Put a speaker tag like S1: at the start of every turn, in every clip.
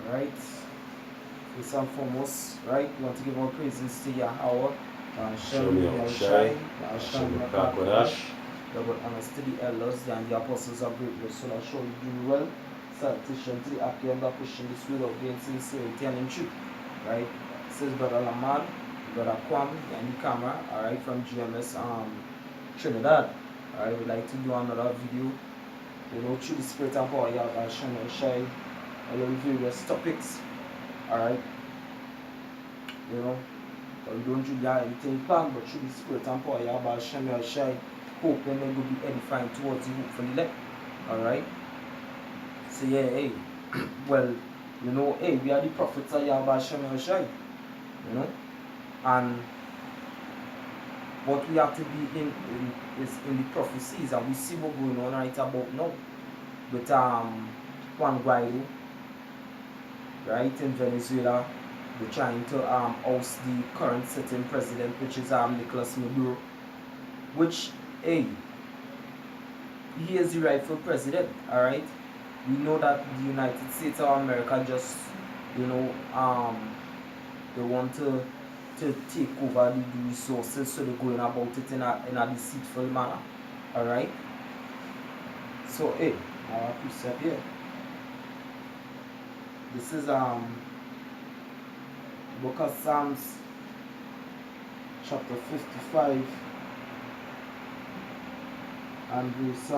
S1: Alright. First and foremost, right? We want to give our praises to Yahweh. Shem Yahushai, Hashem Makakodash. Double honors to the elders and the apostles of greatness. So I show you do well. Salutation to the happy and pushing this will of being sincerity and in truth. Right? It says Brother Lamar, Brother Kwam, and the camera, alright, from GMS Trinidad. Alright, we'd like to do another video. You know, through the spirit and power of Hashem Yahushai, a little various topics. Alright. You know, we don't do that anything planned, but through the spirit and power of Hashem Yahushai, hoping they will be edifying towards you hopefully left. Alright. So yeah, hey. Well, you know, hey, we are the prophets of Yahweh Hashem Yahushai. You know? And what we have to be in is in the prophecies, and we see what's going on right about now. With Juan Guaido, right, in Venezuela. They're trying to oust the current sitting president, which is Nicolas Maduro, which, hey, he is the rightful president, alright? We know that the United States of America just, you know, they want to take over the resources, so they're going about it in a deceitful manner, alright? So, hey, our precept here. This is Book of Psalms, chapter 55, and verse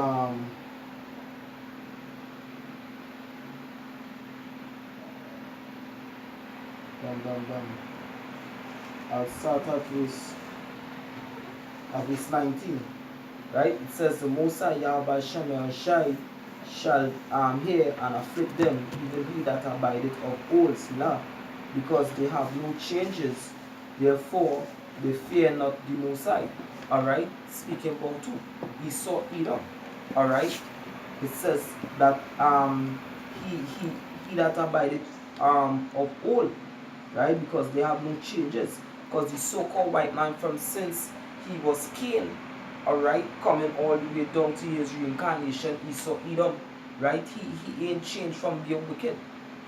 S1: I'll start at verse 19. Right? It says, the Most High Yahweh Hashem Yahushai shall hear and afflict them, even he that abideth of old, Selah, because they have no changes, therefore they fear not the Most High. Alright, speaking about who? Esau, Edom. Alright, it says that he that abideth of old, right, because they have no changes, because the so-called white man from since he was Cain, alright, coming all the way down to his reincarnation, Esau, Edom, right, he ain't changed from being wicked.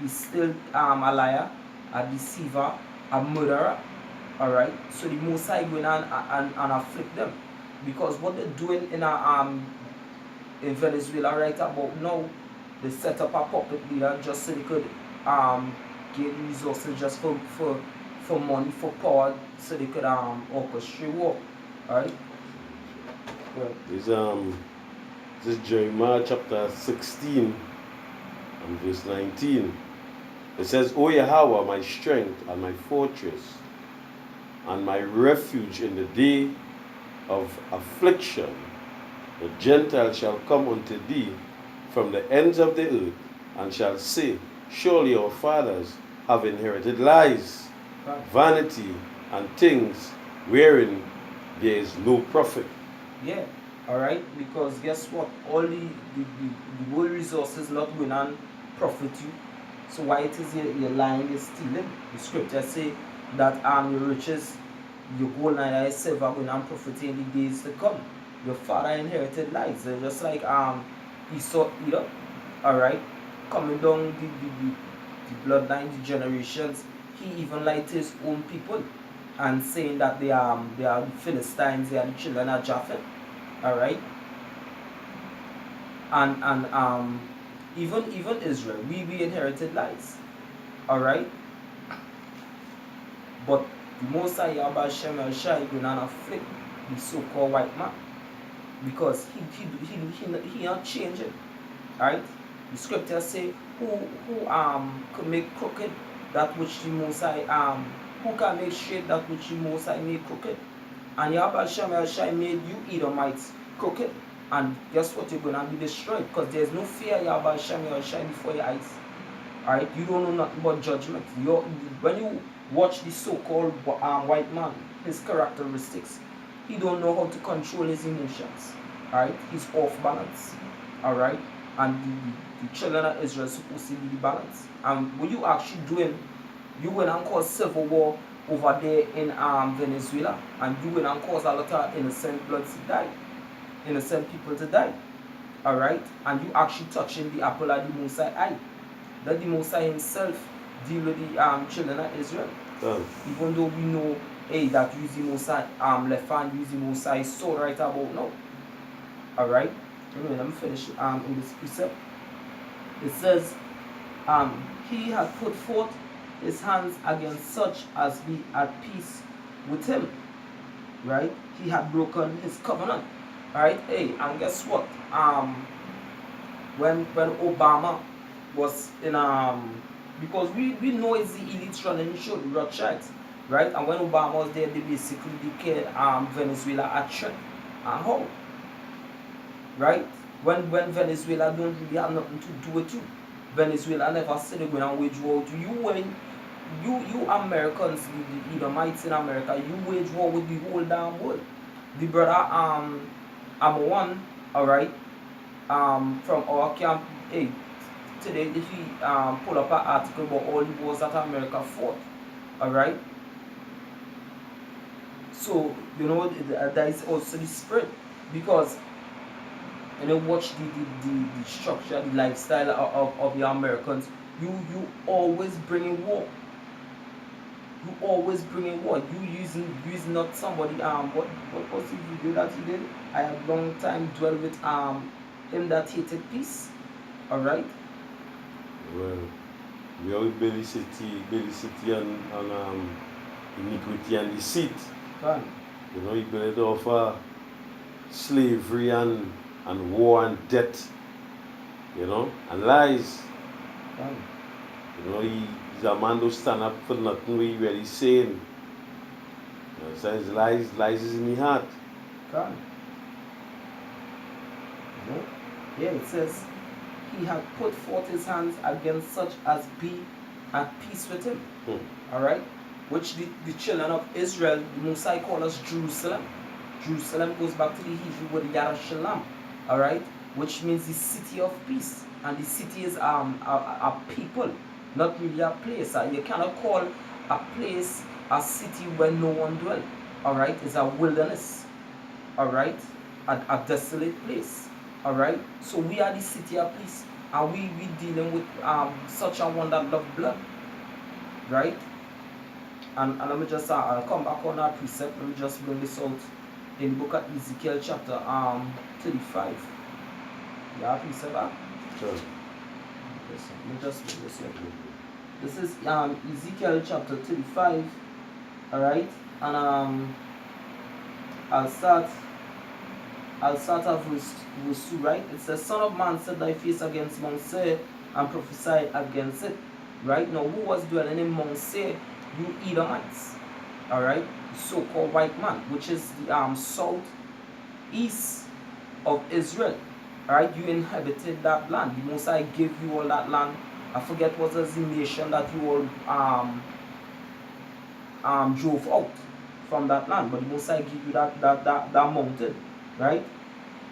S1: He's still a liar, a deceiver, a murderer, alright. So the Most High going and afflict them, because what they're doing in Venezuela right about now, they set up a puppet leader just so they could get resources just for money, for power, so they could orchestrate war, alright.
S2: This is Jeremiah chapter 16 and verse 19. It says, O Yahweh, my strength and my fortress, and my refuge in the day of affliction, the Gentiles shall come unto thee from the ends of the earth, and shall say, surely our fathers have inherited lies, vanity, and things wherein there is no profit.
S1: Yeah, alright, because guess what? All the world resources not going to profit you. So why it is you're lying, you're stealing? The scripture say that your riches, your gold and silver are going to profit in the days to come. Your father inherited lies. They're just like Esau, Edom, alright, coming down the bloodline, the generations. He even lied to his own people and saying that they are the Philistines, they are the children of Japheth, alright. And even Israel, we inherited lies, alright. But the Most High Yahweh Hashem Yahushai will not afflict the so-called white man, because he not changing, alright. The scriptures say, who could make crooked that which the Most High who can make straight that which the Most High made crooked? And Yahweh Hashem Yahushai made you Edomites crooked, and guess what? You're gonna be destroyed, because there's no fear Yahweh Hashem Yahushai before your eyes. Alright, you don't know nothing but judgment. When you watch the so-called white man, his characteristics, he don't know how to control his emotions. Alright, he's off balance. Alright, and the children of Israel are supposed to be the balance. And what you actually doing, you went and cause civil war over there in Venezuela, and you went and cause a lot of innocent blood to die, innocent people to die. alright, and you actually touching the apple of the Most High eye. That the Most High himself deal with the children of Israel. Even though we know, hey, that use the Most High left hand, use the Most High sword right about now. Alright, anyway, let me finish in this precept. It says, he had put forth his hands against such as be at peace with him. Right? He had broken his covenant. Alright, hey, and guess what? When Obama was in because we know it's the elites running the show, the Rothschilds, right? And when Obama was there, they basically declared Venezuela a threat. And how? Right? When Venezuela don't really have nothing to do with you. Venezuela never said they're going to wage war to you. When you Americans, the Edomites in America, you wage war with the whole damn world. The brother I'm one, alright, from our camp, hey, today if he pull up an article about all the wars that America fought, alright. So you know that is also the spirit, because and you watch the structure, the lifestyle of the Americans. You always bring in war. You always bring in war. You using not somebody what was the video that he did? I have long time dwell with him that hated peace. Alright?
S2: Well, we are with Belly City and iniquity and deceit.
S1: Fine.
S2: You know, he built offer slavery and war and death, you know, and lies.
S1: Fine.
S2: You know, he's a man who stand up for nothing what he really saying. You know, so his lies is in his heart.
S1: Fine. No? Yeah, it says he had put forth his hands against such as be at peace with him. Alright? Which the children of Israel, the Most High call us Jerusalem. Jerusalem goes back to the Hebrew word Yarushalayim. Alright? Which means the city of peace. And the city is a people, not really a place. You cannot call a place a city where no one dwells. Alright? It's a wilderness. Alright? A desolate place. Alright? So we are the city of peace. And we dealing with such a one that love blood. Right? And let me just I'll come back on our precept. Let me just bring this out in the book of Ezekiel chapter 35. Yeah, precept.
S2: Sure.
S1: Yes, let me just bring this out. This is Ezekiel chapter 35. Alright? And I'll start at verse 2, right? It says, Son of man, set thy face against Mount Seir and prophesy against it. Right? Now, who was dwelling in Mount Seir? You Edomites. Alright? So-called white man, which is the southeast of Israel. Alright? You inhabited that land. The Most High gave you all that land. I forget what was the nation that you all drove out from that land. But the Most High gave you that mountain. Right?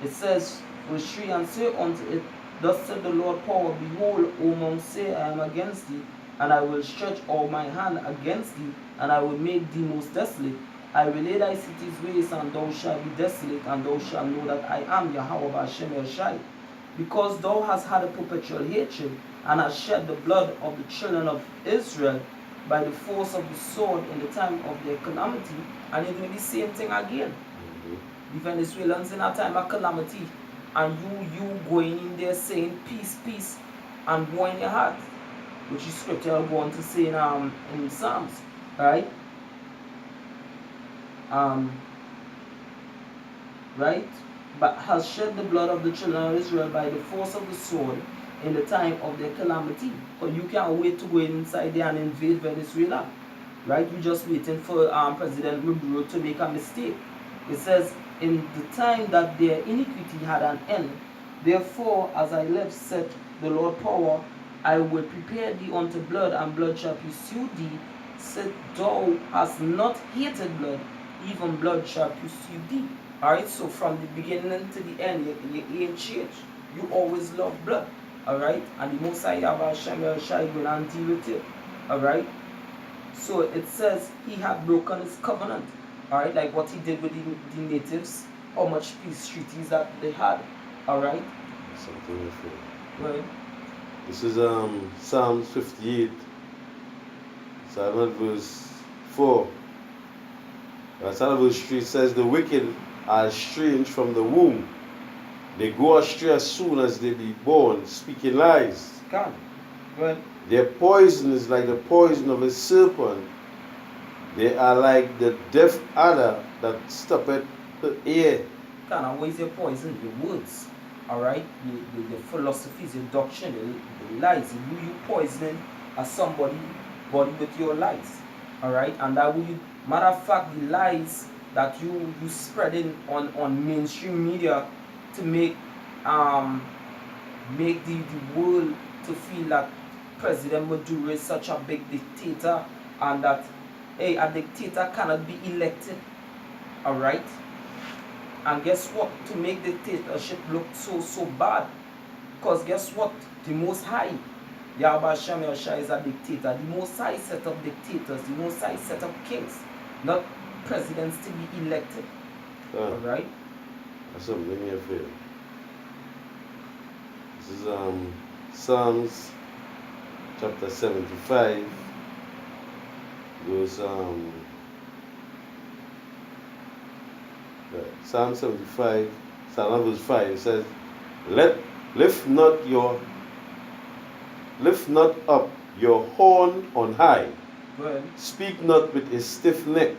S1: It says, verse 3, and say unto it, Thus said the Lord power, Behold, O Mount Seir, I am against thee, and I will stretch out my hand against thee, and I will make thee most desolate. I will lay thy cities waste, and thou shalt be desolate, and thou shalt know that I am Yahweh Hashem El Shai. Because thou hast had a perpetual hatred, and hast shed the blood of the children of Israel by the force of the sword in the time of their calamity, and it will be the same thing again. The Venezuelans in a time of calamity, and you going in there saying peace, peace, and war in your heart, which is scripture I'll go on to say in Psalms, right? Right? But has shed the blood of the children of Israel by the force of the sword in the time of their calamity. So you can't wait to go inside there and invade Venezuela, right? You're just waiting for President Maduro to make a mistake. It says, in the time that their iniquity had an end, therefore, as I live, said the Lord power, I will prepare thee unto blood, and blood shall pursue thee. Said, thou hast not hated blood, even blood shall pursue thee. Alright, so from the beginning to the end, you ain't changed. You always love blood. Alright, and the Most High Hashem El Shai will and deal with it. Alright, so it says he had broken his covenant. Alright, like what he did with the natives, how much peace treaties that they had. Alright,
S2: Something different.
S1: Right.
S2: This is Psalms 58, Psalm verse 4. Psalm verse 3 says, the wicked are estranged from the womb. They go astray as soon as they be born, speaking lies.
S1: Come. Right.
S2: Their poison is like the poison of a serpent. They are like the deaf adder that stoppeth the ear.
S1: Kind of ways your poison, your words. Alright? Your philosophies, your doctrine, the lies. You poisoning somebody body with your lies. Alright? And that will, matter of fact, the lies that you spreading on mainstream media to make the world to feel that President Maduro is such a big dictator, and that a dictator cannot be elected. Alright? And guess what? To make dictatorship look so bad. Because guess what? The Most High, Yahweh Shem Yahushua, is a dictator. The Most High set up dictators. The Most High set up kings, not presidents to be elected. Alright?
S2: That's something you feel. This is Psalms chapter 75, verse Psalm 75, Psalm verse 5. It says, lift not up your horn on high.
S1: Well,
S2: Speak not with a stiff neck.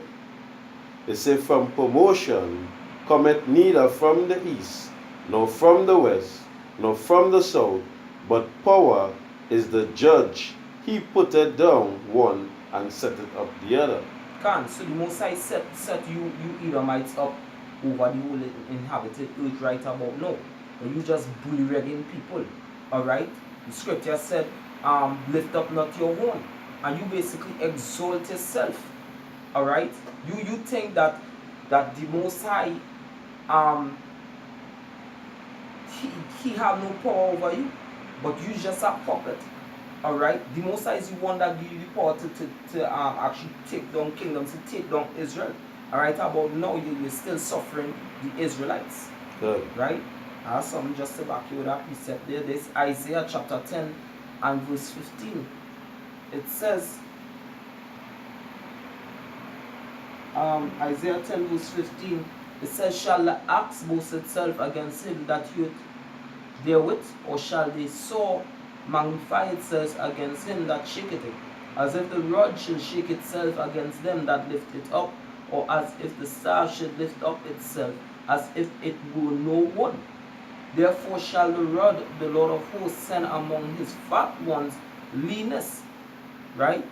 S2: It says, from promotion cometh neither from the east, nor from the west, nor from the south, but power is the judge. He putteth down one and setteth up the other.
S1: So the Most High set you Edomites up over the whole inhabited earth right about now. But you just bullyragging people. Alright? The scripture said, lift up not your horn. And you basically exalt yourself. Alright? You think that the Most High he have no power over you, but you just a puppet. Alright? The Most High is the one that give you the power to actually take down kingdoms, to take down Israel. Alright? About now you're still suffering the Israelites.
S2: Good.
S1: Right? I have something just to back you with that precept there. This Isaiah chapter 10 and verse 15. It says, Isaiah 10 verse 15, it says, shall the axe boast itself against him that heweth therewith, or shall the saw magnify itself against him that shaketh it? As if the rod should shake itself against them that lift it up, or as if the staff should lift up itself, as if it were no one. Therefore shall the rod, the Lord of hosts, send among his fat ones leanness. Right?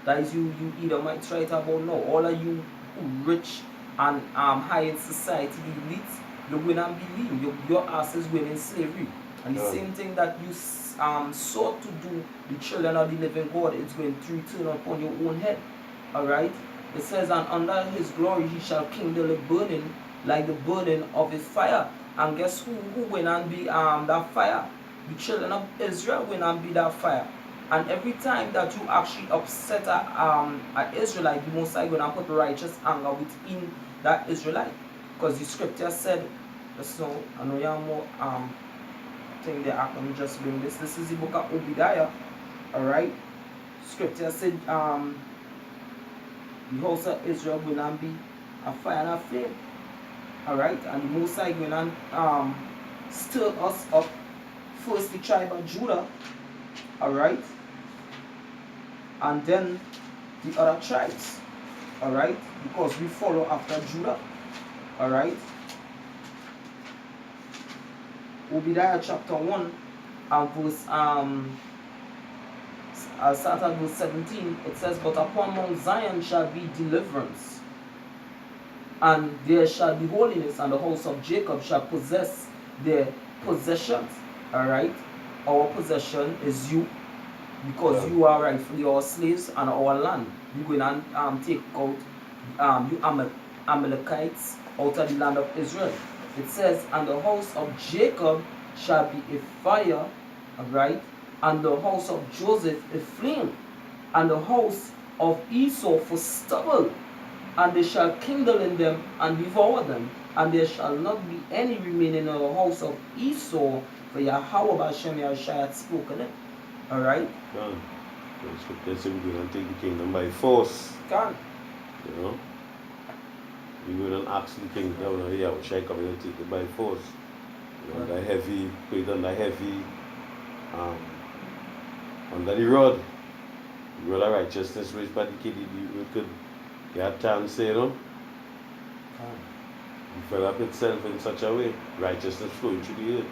S1: That is you Edomites right about now. All of you who rich and high in society, the elites, you're going to be lean. Your ass is winning slavery. And the same thing that you sought to do, the children of the living God, it's going to return upon your own head. Alright? It says, and under his glory he shall kindle a burning like the burning of a fire. And guess who will and be that fire? The children of Israel will and be that fire. And every time that you actually upset an Israelite, the Most High going to put righteous anger within that Israelite. Because the scripture said, so I know you have more thing there. I can just bring this. This is the book of Obadiah. Alright. Scripture said the house of Israel will not be a fire and a flame. Alright. And the Most High going to stir us up. First the tribe of Judah. Alright. And then the other tribes. Alright. Because we follow after Judah. Alright. Obadiah chapter 1 and verse start at verse 17. It says, but upon Mount Zion shall be deliverance, and there shall be holiness, and the house of Jacob shall possess their possessions. Alright. Our possession is you, because you are rightfully our slaves and our land. You're going to take out you Amalekites out of the land of Israel. It says, and the house of Jacob shall be a fire, right? And the house of Joseph a flame, and the house of Esau for stubble, and they shall kindle in them and devour them, and there shall not be any remaining in the house of Esau, for Yahweh Hashem Yahushua had spoken it. Alright?
S2: Can. The scripture says we're going to take the kingdom by force.
S1: Can.
S2: You know? We go and ask the king down here, Yahushua come and take it by force. You know, put it under heavy, under the rod. The rod of righteousness which by the kid you could get chance, you know? Develop itself in such a way, righteousness flowing through the earth.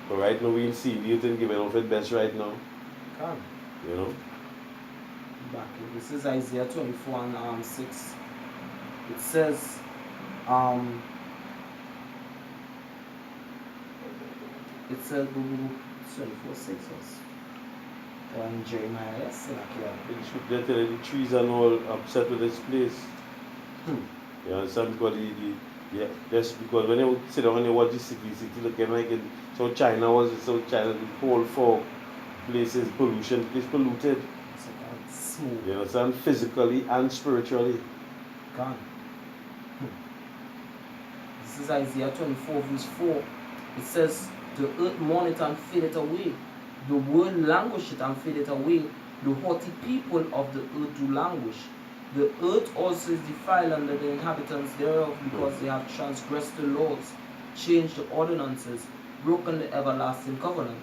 S2: But right now we see the earth and giving off its best right now.
S1: Can.
S2: You know?
S1: Back. This is Isaiah 24 and 6. It says, it says 24 6 or in Jeremiah, yes,
S2: They tell you the trees are all upset with this place. You understand? Because just because when you sit down and you watch the city looking like it, so China, the whole fog places, pollution, place polluted.
S1: Smooth.
S2: You understand? Physically and spiritually.
S1: Gone. This is Isaiah 24 verse 4. It says, the earth mourneth and fadeth away. The world languisheth and fadeth away. The haughty people of the earth do languish. The earth also is defiled under the inhabitants thereof, because they have transgressed the laws, changed the ordinances, broken the everlasting covenant.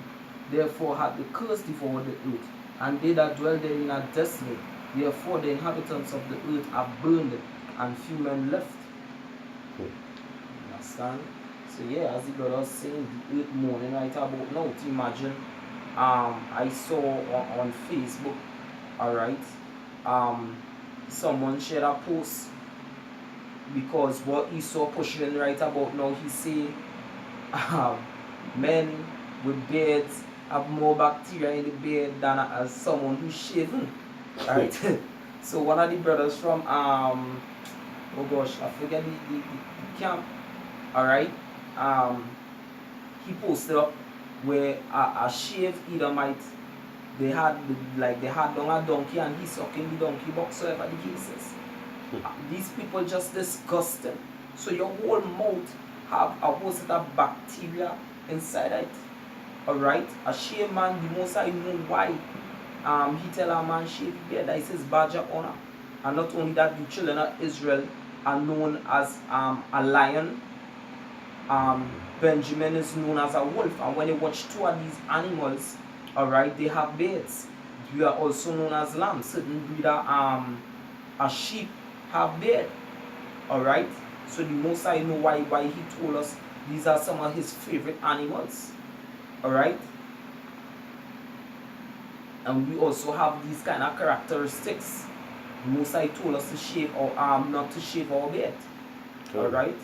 S1: Therefore hath the curse devoured the earth, and they that dwell therein are desolate. Therefore the inhabitants of the earth are burned, and few men left. Understand? So yeah, as the brother was saying, the earth mourning right about now. To imagine, I saw on Facebook, alright, someone shared a post, because what he saw pushing right about now, he say men with beards have more bacteria in the beard than as someone who's shaven, right? So one of the brothers from oh gosh, I forget the camp, alright, he posted up where a shaved Edomite, they had down a donkey and he sucking the donkey box, so whatever the case is. These people just disgust them. So your whole mouth have a whole set of bacteria inside it. Alright? A shave man, the most I know why. He tell a man shave beard, that is his badge of honor. And not only that, the children of Israel are known as a lion. Benjamin is known as a wolf. And when you watch two of these animals, alright, they have beards. We are also known as lambs. Certain breed of a sheep have beard. Alright? So the most I know why he told us these are some of his favorite animals. Alright? And we also have these kind of characteristics. The most I told us to shave or not to shave our beard. Alright?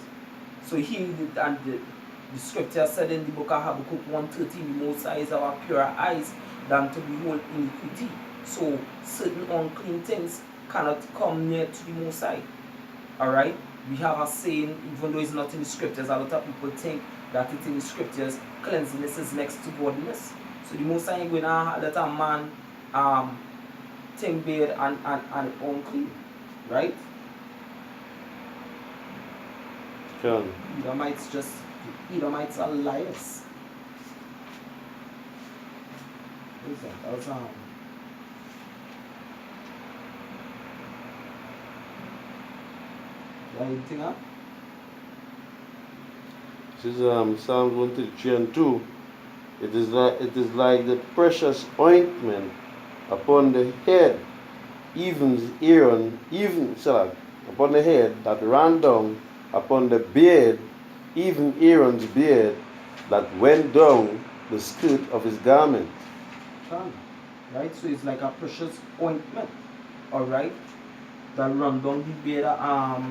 S1: So he and the scripture said in the book of Habakkuk 1:13, the Most High is our purer eyes than to behold iniquity. So certain unclean things cannot come near to the Most High. Alright? We have a saying, even though it's not in the scriptures, a lot of people think that it's in the scriptures, cleanliness is next to godliness. So the Most High ain't going to let a man think beard and unclean. Right?
S2: Sure.
S1: Edomites are liars. What is that? That was anything up?
S2: This is Psalms 133 and 2. It is like the precious ointment upon the head, upon the head that ran down upon the beard, even Aaron's beard that went down the skirt of his garment.
S1: Right? So it's like a precious ointment. Alright? That run down the beard of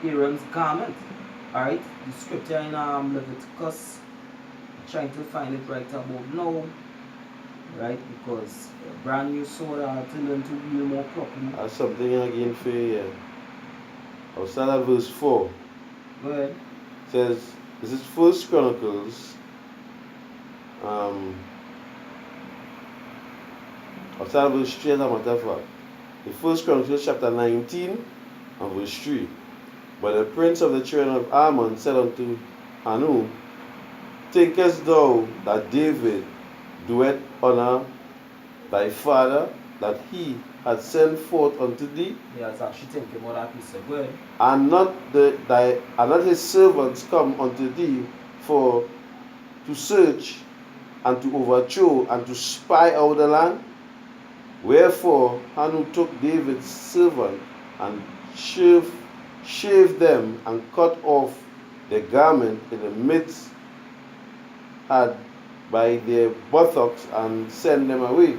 S1: Aaron's garment. Alright? The scripture in Leviticus, I'm trying to find it right about now. Right? Because a brand new sword I have to learn to wield more properly.
S2: That's something again for you. I'll start at verse 4.
S1: Go ahead.
S2: It says, this is First Chronicles. I'll start at verse 3 as a matter of fact. The First Chronicles chapter 19 and verse 3. But the prince of the children of Ammon said unto Hanun, Thinkest thou that David doeth honor thy father, that he had sent forth unto thee?
S1: Yeah, I was actually thinking about that piece of word.
S2: And not his servants come unto thee for to search and to overthrow and to spy out the land? Wherefore Hanun took David's servant and shaved them and cut off their garment in the midst had by their buttocks and sent them away.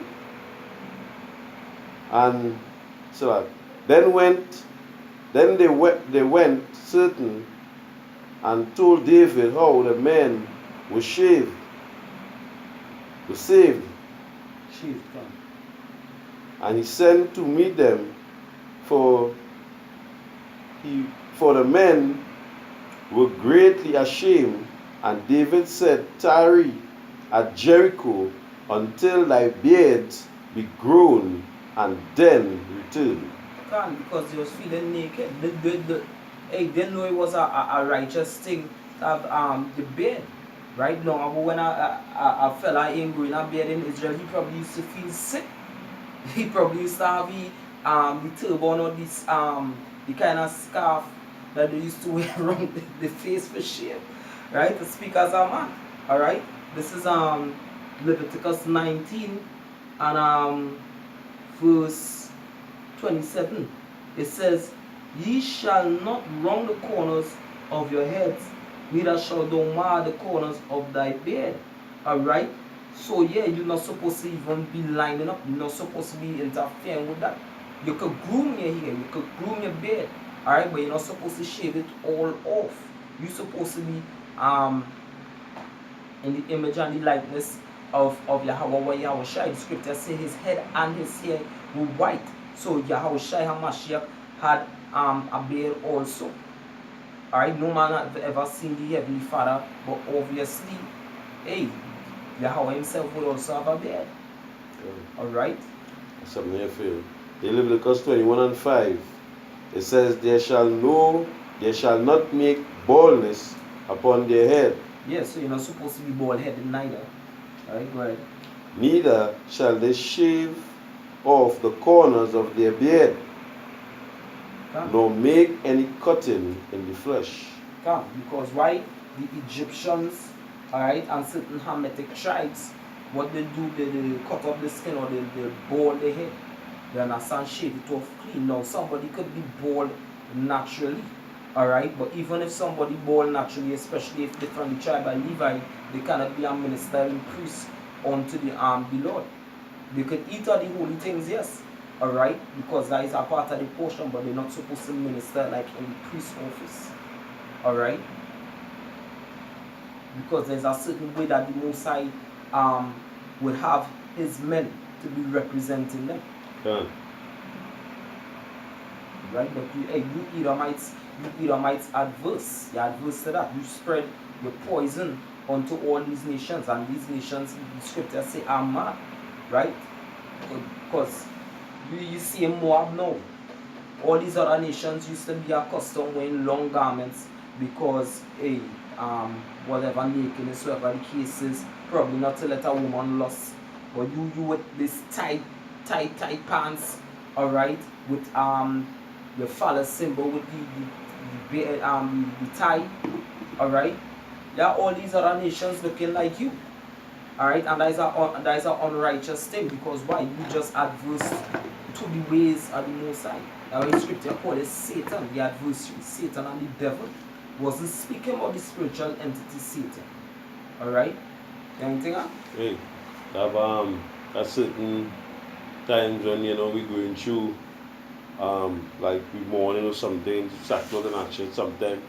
S2: And so that then they went certain and told David how the men were saved. And he sent to meet them, for the men were greatly ashamed. And David said, Tarry at Jericho until thy beards be grown, and then return.
S1: Because he was feeling naked. They didn't know it was a righteous thing to have the beard. Right now, but when a fella ain't growing a beard in Israel, he probably used to feel sick. He probably used to have the turban or this the kind of scarf that they used to wear around the face for shame. Right? To speak as a man. Alright? This is Leviticus 19 and verse 27. It says, Ye shall not wrong the corners of your heads, neither shall thou mar the corners of thy beard. Alright? So yeah, you're not supposed to even be lining up. You're not supposed to be interfering with that. You could groom your hair, you could groom your beard. Alright, but you're not supposed to shave it all off. You're supposed to be in the image and the likeness of Yahweh Yahushua. The scripture says his head and his hair were white. So Yahushua HaMashiach had a beard also. Alright, no man had ever seen the Heavenly Father, but obviously, hey, Yahweh himself would also have a beard. Alright?
S2: That's something I feel. In Leviticus 21 and 5, it says, There shall not make baldness upon their head.
S1: Yes, so you're not supposed to be bald-headed neither. Alright, go ahead.
S2: Neither shall they shave off the corners of their beard, nor make any cutting in the flesh.
S1: Because why? The Egyptians, alright, and certain Hamitic tribes, what they do, they cut off the skin or they bald the head. They understand, shave it off clean. Now somebody could be bald naturally. Alright, but even if somebody bald naturally, especially if they're from the tribe of Levi, they cannot be a ministering priest unto the Lord. They could eat all the holy things, yes. Alright, because that is a part of the portion, but they're not supposed to minister like in the priest office. Alright? Because there's a certain way that the Most High would have his men to be representing them.
S2: Yeah.
S1: Right? But you Edomites adverse. You're adverse to that. You spread your poison onto all these nations, and these nations, the scriptures say, are mad. Right? Because you see in Moab now, all these other nations used to be accustomed wearing long garments because, whatever nakedness, whatever the case is, probably not to let a woman lust. But you with this tight pants, alright, with your phallus symbol with the tie, alright. There are all these other nations looking like you. Alright, and that is an unrighteous thing, because why? You just adverse to the ways of the Most High. Now in scripture called it Satan, the adversary. Satan and the devil wasn't speaking about the spiritual entity Satan. Alright? Anything else?
S2: Hey, have a certain times when we're going through like we mourning or something, sackcloth and action sometimes.